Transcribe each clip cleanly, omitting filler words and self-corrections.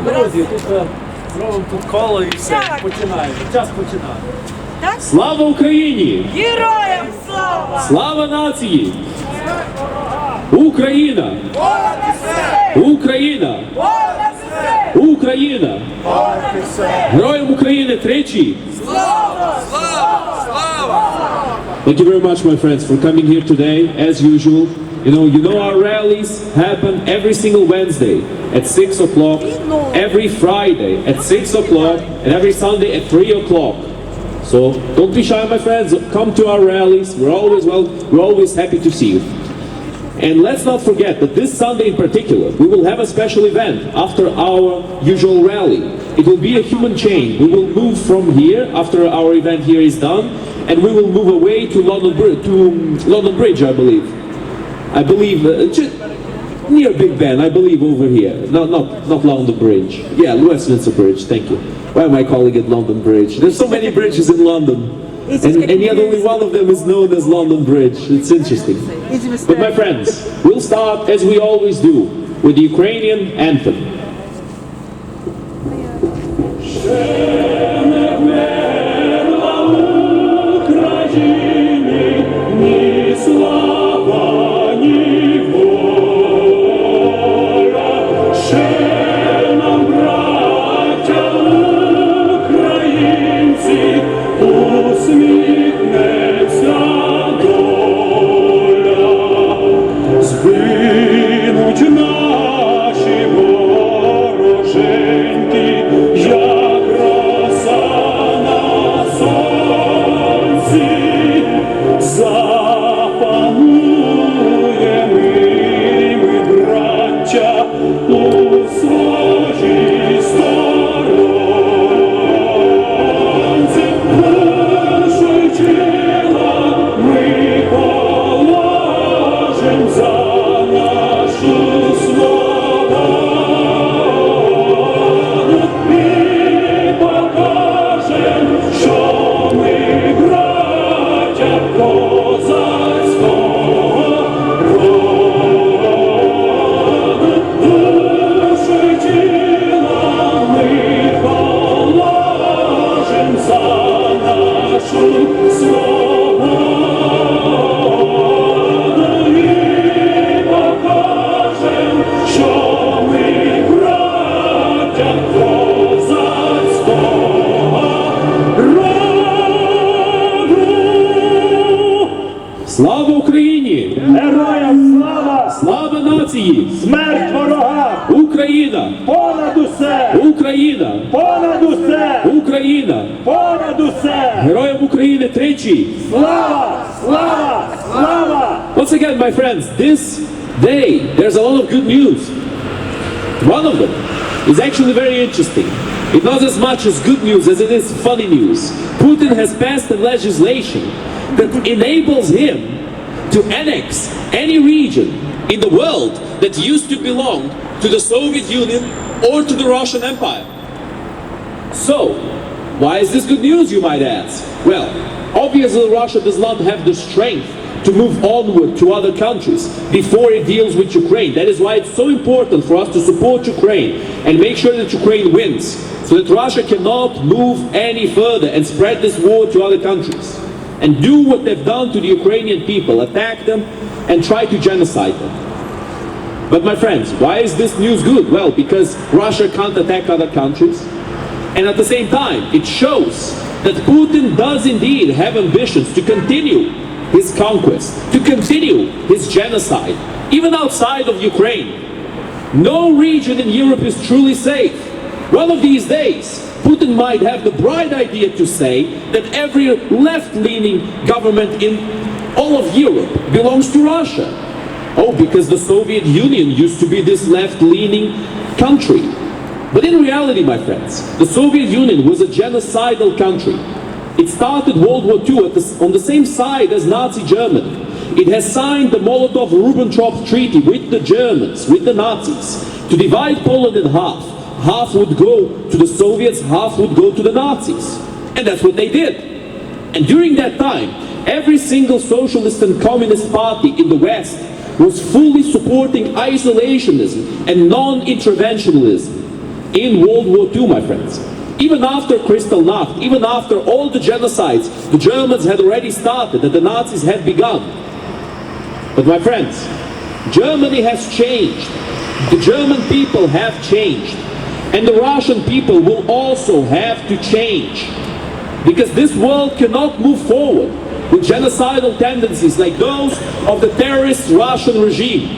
Друзі, тут зробимо тут коло і все. Починаємо. Час починати. Слава Україні! Героям слава! Слава нації! Україна! Україна! Україна! Героям України тричі! Слава! Слава! Thank you very much, my friends, for coming here today, as usual. You know our rallies happen every single Wednesday at 6 o'clock, every Friday at 6 o'clock, and every Sunday at 3 o'clock. So don't be shy, my friends. Come to our rallies. We're always happy to see you. And let's not forget that this Sunday in particular, we will have a special event after our usual rally. It will be a human chain. We will move from here after our event here is done, and we will move away to London Bridge, I believe. Near Big Ben, I believe over here. Not London Bridge. Yeah, Westminster Bridge. Thank you. Why am I calling it London Bridge? There's so many bridges in London, and yet only one of them is known as London Bridge. It's interesting. But my friends, we'll start as we always do with the Ukrainian anthem. Слава Україні! Героям слава! Слава нації! Смерть ворогам! Україна! Понад усе! Україна! Понад усе! Україна! Понад усе! Героям України тричі! Слава! Слава! Слава! Once again, my friends, this day there's a lot of good news. One of them is actually very interesting. It's not as much as good news as it is funny news. Putin has passed a legislation that enables him to annex any region in the world that used to belong to the Soviet Union or to the Russian Empire. So, why is this good news, you might ask? Well, obviously Russia does not have the strength to move onward to other countries before it deals with Ukraine. That is why it's so important for us to support Ukraine and make sure that Ukraine wins, so that Russia cannot move any further and spread this war to other countries and do what they've done to the Ukrainian people, attack them and try to genocide them. But my friends, why is this news good? Well, because Russia can't attack other countries, and at the same time, it shows that Putin does indeed have ambitions to continue his conquest, to continue his genocide, even outside of Ukraine. No region in Europe is truly safe. One of these days, Putin might have the bright idea to say that every left-leaning government in all of Europe belongs to Russia. Oh, because the Soviet Union used to be this left-leaning country. But in reality, my friends, the Soviet Union was a genocidal country. It started World War II on the same side as Nazi Germany. It has signed the Molotov-Ribbentrop Treaty with the Germans, with the Nazis, to divide Poland in half. Half would go to the Soviets, half would go to the Nazis. And that's what they did. And during that time, every single socialist and communist party in the West was fully supporting isolationism and non-interventionism. in World War II, my friends. Even after Kristallnacht, even after all the genocides the Germans had already started, that the Nazis had begun. But my friends, Germany has changed. The German people have changed. And the Russian people will also have to change. Because this world cannot move forward with genocidal tendencies like those of the terrorist Russian regime.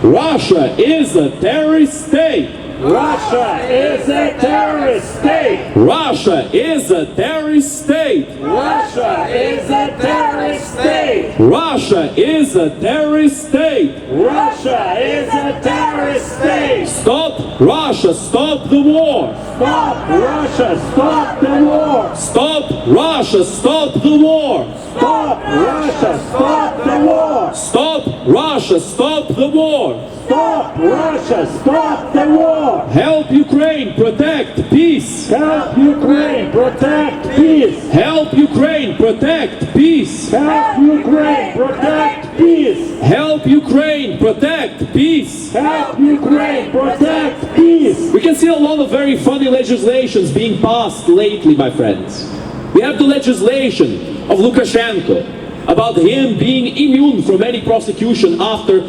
Russia is a terrorist state. Russia is a terrorist state. Russia is a terrorist state. Russia is a terrorist state. Russia is a terrorist state. Russia is a terrorist state. Stop Russia, stop the war. Stop Russia, stop the war. Stop Russia, stop the war. Stop Russia, stop the war. Stop Russia, stop the war. Stop Russia, stop the war. Help Ukraine protect peace. Help Ukraine protect peace. Help Ukraine protect peace. Help Ukraine protect peace. Help Ukraine protect peace. Help Ukraine protect peace. We can see a lot of very funny legislations being passed lately, my friends. We have the legislation of Lukashenko about him being immune from any prosecution after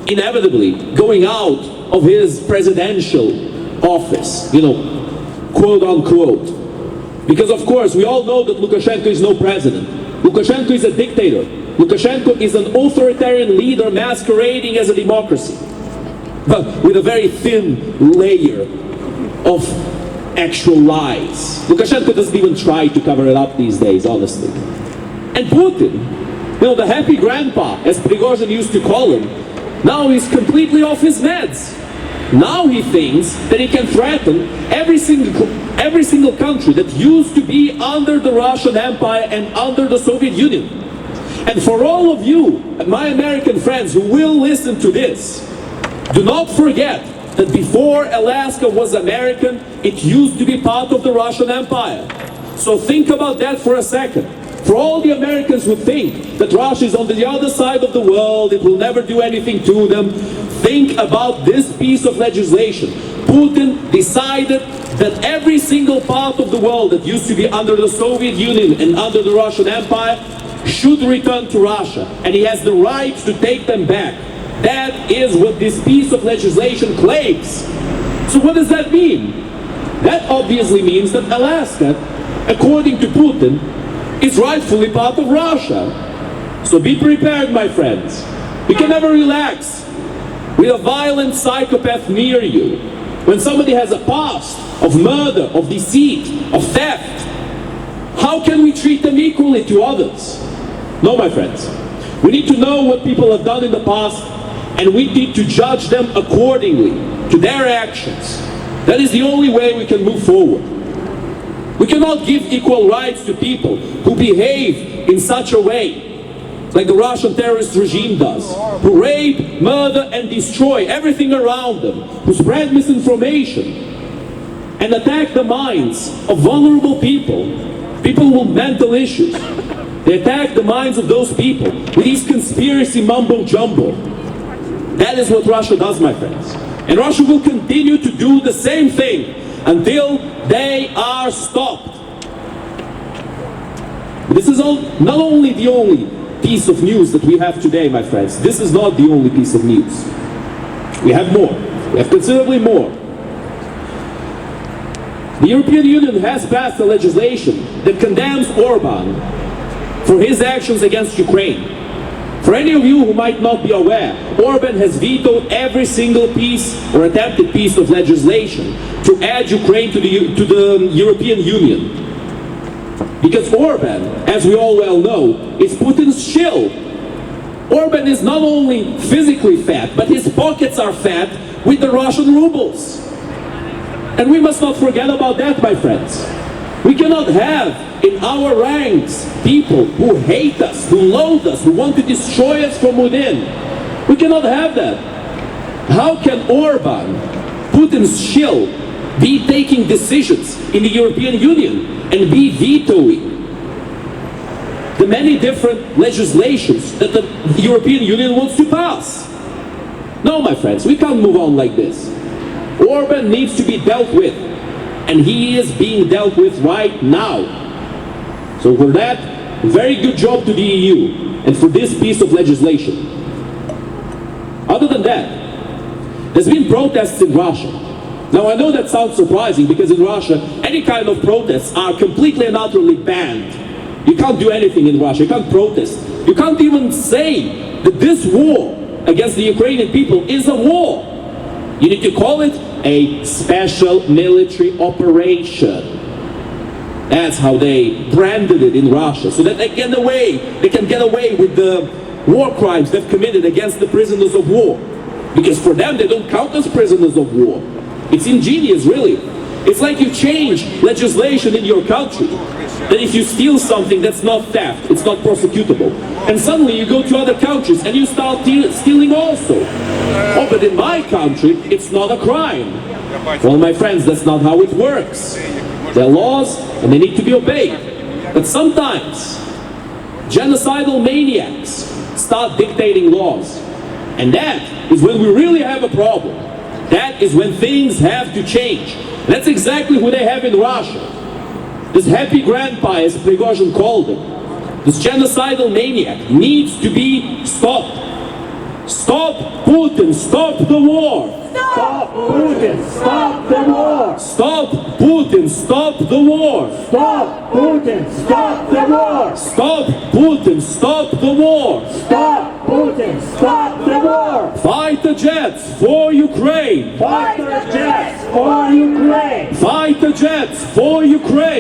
inevitably going out of his presidential office, quote unquote. Because of course we all know that Lukashenko is no president. Lukashenko is a dictator. Lukashenko is an authoritarian leader masquerading as a democracy, but with a very thin layer of actual lies. Lukashenko doesn't even try to cover it up these days, honestly. And Putin, the happy grandpa, as Prigozhin used to call him, now he's completely off his meds. Now he thinks that he can threaten every single country that used to be under the Russian Empire and under the Soviet Union. And for all of you, my American friends who will listen to this, do not forget that before Alaska was American, it used to be part of the Russian Empire. So think about that for a second. For all the Americans who think that Russia is on the other side of the world, it will never do anything to them, think about this piece of legislation. Putin decided that every single part of the world that used to be under the Soviet Union and under the Russian Empire should return to Russia, and he has the right to take them back. That is what this piece of legislation claims. So what does that mean? That obviously means that Alaska, according to Putin, is rightfully part of Russia. So be prepared, my friends. We can never relax with a violent psychopath near you. When somebody has a past of murder, of deceit, of theft, how can we treat them equally to others? No, my friends. We need to know what people have done in the past, and we need to judge them accordingly to their actions. That is the only way we can move forward. We cannot give equal rights to people who behave in such a way like the Russian terrorist regime does, who rape, murder, and destroy everything around them, who spread misinformation and attack the minds of vulnerable people, people with mental issues. They attack the minds of those people with these conspiracy mumbo-jumbo. That is what Russia does, my friends. And Russia will continue to do the same thing until they are stopped. This is not only the only piece of news that we have today, my friends. This is not the only piece of news. We have more. We have considerably more. The European Union has passed a legislation that condemns Orban for his actions against Ukraine. For any of you who might not be aware, Orban has vetoed every single piece or attempted piece of legislation to add Ukraine to the European Union. Because Orban, as we all well know, is Putin's shill. Orban is not only physically fat, but his pockets are fat with the Russian rubles. And we must not forget about that, my friends. We cannot have in our ranks people who hate us, who loathe us, who want to destroy us from within. We cannot have that. How can Orban, Putin's shill, be taking decisions in the European Union and be vetoing the many different legislations that the European Union wants to pass? No, my friends, we can't move on like this. Orban needs to be dealt with, and he is being dealt with right now. So for that, very good job to the EU and for this piece of legislation. Other than that, there's been protests in Russia. Now I know that sounds surprising because in Russia, any kind of protests are completely and utterly banned. You can't do anything in Russia, you can't protest. You can't even say that this war against the Ukrainian people is a war. You need to call it a special military operation. That's how they branded it in Russia, so that they can get away with the war crimes they've committed against the prisoners of war. Because for them, they don't count as prisoners of war. It's ingenious, really. It's like you change legislation in your country, that if you steal something, that's not theft, it's not prosecutable. And suddenly you go to other countries and you start stealing also. Oh, but in my country, it's not a crime. Well, my friends, that's not how it works. There are laws and they need to be obeyed. But sometimes, genocidal maniacs start dictating laws. And that is when we really have a problem. That is when things have to change. That's exactly what they have in Russia. This happy grandpa, as Prigozhin called him, this genocidal maniac, needs to be stopped. Stop Putin, stop the war! Stop Putin, stop the war! Stop Putin, stop the war! Stop Putin, stop the war! Stop Putin, stop the war! Stop Putin, stop the war! Fighter jets for Ukraine! Fighter jets for Ukraine! Fighter jets for Ukraine!